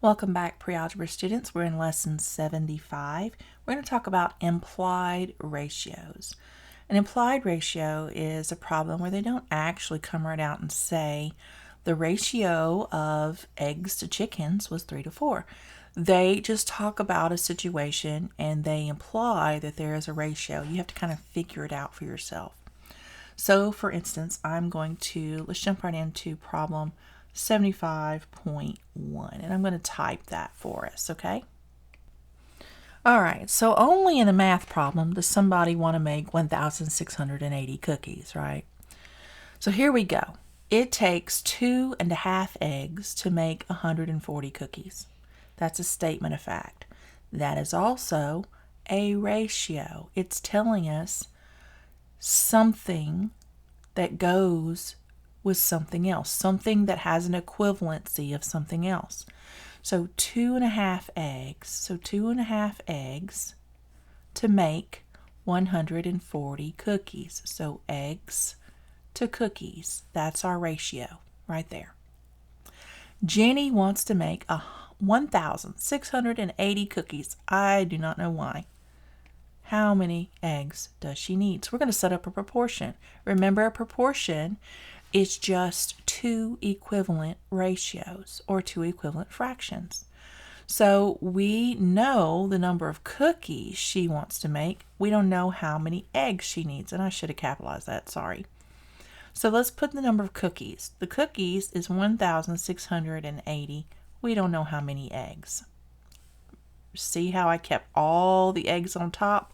Welcome back, Prealgebra students. We're in lesson 75. We're going to talk about implied ratios. An implied ratio is a problem where they don't actually come right out and say the ratio of eggs to chickens was 3 to 4. They just talk about a situation and they imply that there is a ratio. You have to kind of figure it out for yourself. So, for instance, let's jump right into problem 75.1, and I'm going to type that for us, okay? All right, so only in a math problem does somebody want to make 1,680 cookies, right? So here we go. It takes 2.5 eggs to make 140 cookies. That's a statement of fact. That is also a ratio. It's telling us something that goes with something else, something that has an equivalency of something else. So 2.5 eggs. So 2.5 eggs to make 140 cookies. So eggs to cookies. That's our ratio right there. Jenny wants to make 1,680 cookies. I do not know why. How many eggs does she need? So we're going to set up a proportion. Remember, a proportion is just two equivalent ratios or two equivalent fractions. So we know the number of cookies she wants to make. We don't know how many eggs she needs, and I should have capitalized that, sorry. So let's put the number of cookies. The cookies is 1,680. We don't know how many eggs. See how I kept all the eggs on top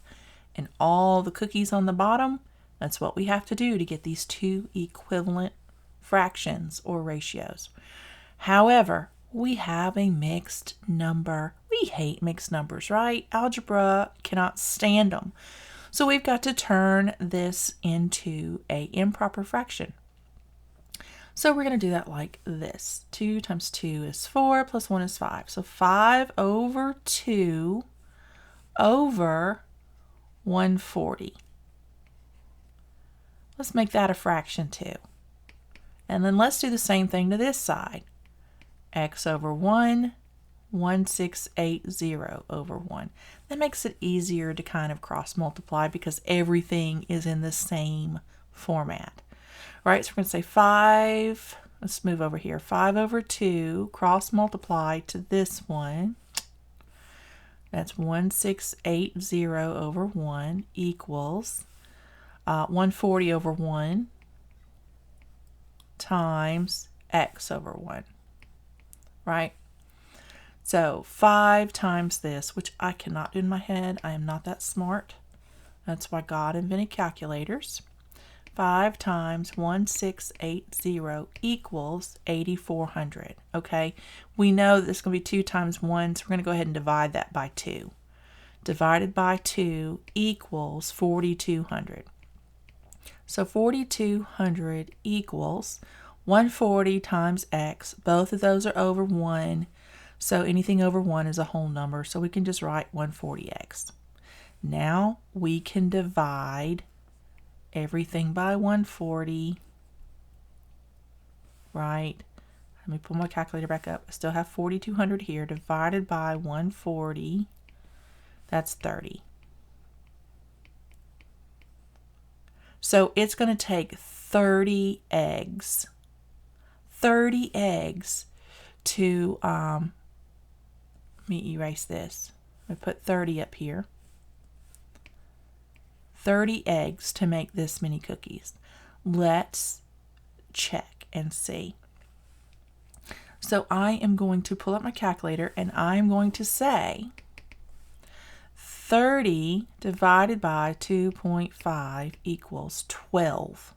and all the cookies on the bottom? That's what we have to do to get these two equivalent fractions or ratios. However, we have a mixed number. We hate mixed numbers, right? Algebra cannot stand them. So we've got to turn this into an improper fraction. So we're going to do that like this. 2 times 2 is 4 plus 1 is 5. So 5 over 2 over 140. Let's make that a fraction too. And then let's do the same thing to this side. X over 1, 1680 over 1. That makes it easier to kind of cross multiply because everything is in the same format. All right, so we're going to say 5, let's move over here. 5 over 2, cross multiply to this one. That's 1680 over 1 equals 140 over 1 times x over 1, right? So 5 times this, which I cannot do in my head. I am not that smart. That's why God invented calculators. 5 times 1680 equals 8,400. Okay, we know that this is going to be 2 times 1, so we're going to go ahead and divide that by 2. Divided by 2 equals 4,200. So 4,200 equals 140 times x. Both of those are over 1. So anything over 1 is a whole number. So we can just write 140x. Now we can divide everything by 140. Right? Let me pull my calculator back up. I still have 4,200 here. Divided by 140. That's 30. So it's going to take 30 eggs. 30 eggs to, let me erase this. I put 30 up here. 30 eggs to make this many cookies. Let's check and see. So I am going to pull up my calculator and I'm going to say 30 divided by 2.5 equals 12.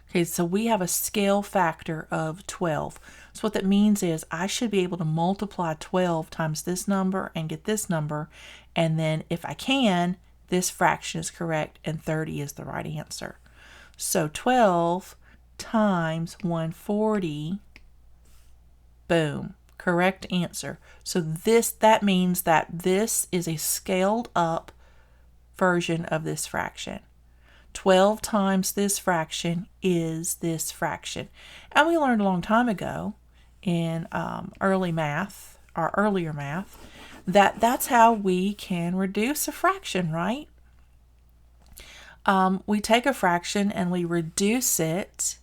Okay, so we have a scale factor of 12. So what that means is I should be able to multiply 12 times this number and get this number. And then if I can, this fraction is correct and 30 is the right answer. So 12 times 140, boom. Correct answer. So that means that this is a scaled up version of this fraction. 12 times this fraction is this fraction. And we learned a long time ago in early math, our earlier math, that's how we can reduce a fraction, right? We take a fraction and we reduce it,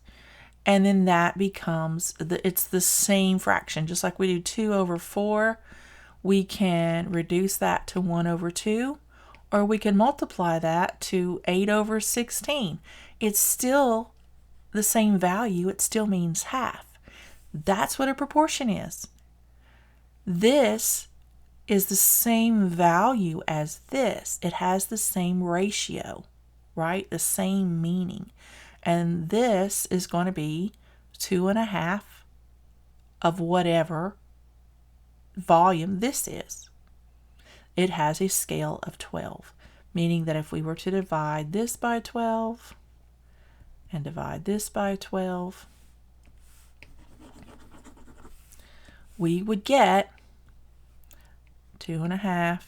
and then that becomes, it's the same fraction. Just like we do 2 over 4, we can reduce that to 1 over 2, or we can multiply that to 8 over 16. It's still the same value. It still means half. That's what a proportion is. This is the same value as this. It has the same ratio, right? The same meaning. And this is going to be 2.5 of whatever volume this is. It has a scale of 12, meaning that if we were to divide this by 12 and divide this by 12, we would get 2.5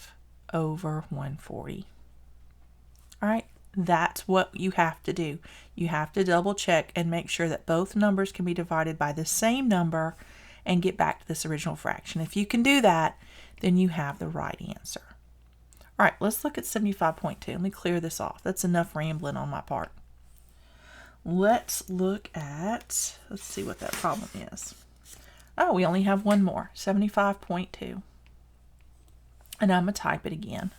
over 140. All right, that's what you have to do. You have to double check and make sure that both numbers can be divided by the same number and get back to this original fraction. If you can do that, then you have the right answer. All right, let's look at 75.2. Let me clear this off. That's enough rambling on my part. Let's look at, let's see what that problem is. Oh, we only have one more, 75.2. And I'm going to type it again.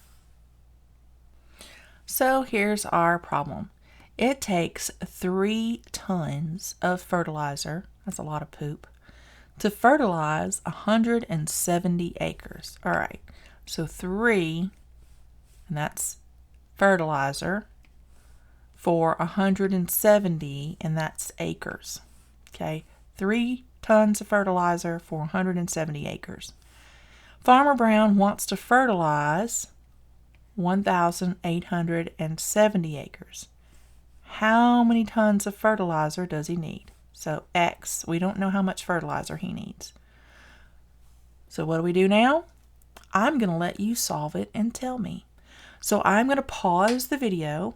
So here's our problem. It takes 3 tons of fertilizer, that's a lot of poop, to fertilize 170 acres. All right, so 3, and that's fertilizer, for 170, and that's acres. Okay, 3 tons of fertilizer for 170 acres. Farmer Brown wants to fertilize 1,870 acres. How many tons of fertilizer does he need? So X, we don't know how much fertilizer he needs. So what do we do now? I'm going to let you solve it and tell me. So I'm going to pause the video,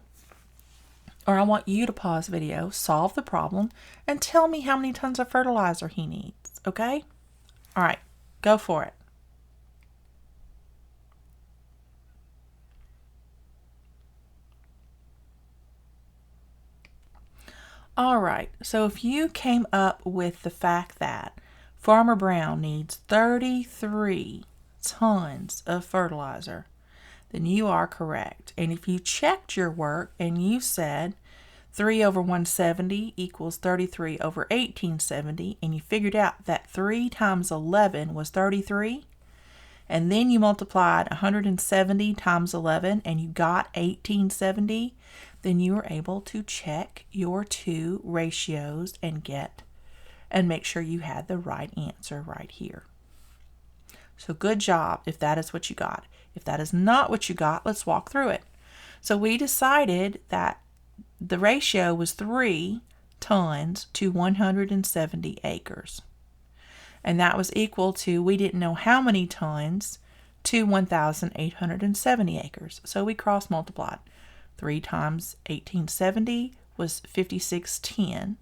or I want you to pause the video, solve the problem, and tell me how many tons of fertilizer he needs, okay? All right, go for it. All right, so if you came up with the fact that Farmer Brown needs 33 tons of fertilizer, then you are correct. And if you checked your work and you said 3 over 170 equals 33 over 1870, and you figured out that 3 times 11 was 33, and then you multiplied 170 times 11 and you got 1870, then you were able to check your 2 ratios and make sure you had the right answer right here. So good job if that is what you got. If that is not what you got, let's walk through it. So we decided that the ratio was 3 tons to 170 acres. And that was equal to, we didn't know how many tons, to 1,870 acres. So we cross multiplied. 3 times 1870 was 5610.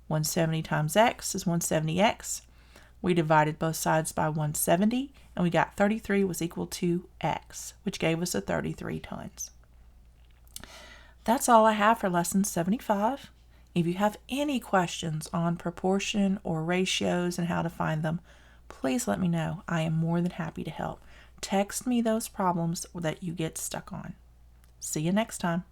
170 times x is 170x. We divided both sides by 170, and we got 33 was equal to x, which gave us a 33 tons. That's all I have for lesson 75. If you have any questions on proportion or ratios and how to find them, please let me know. I am more than happy to help. Text me those problems that you get stuck on. See you next time.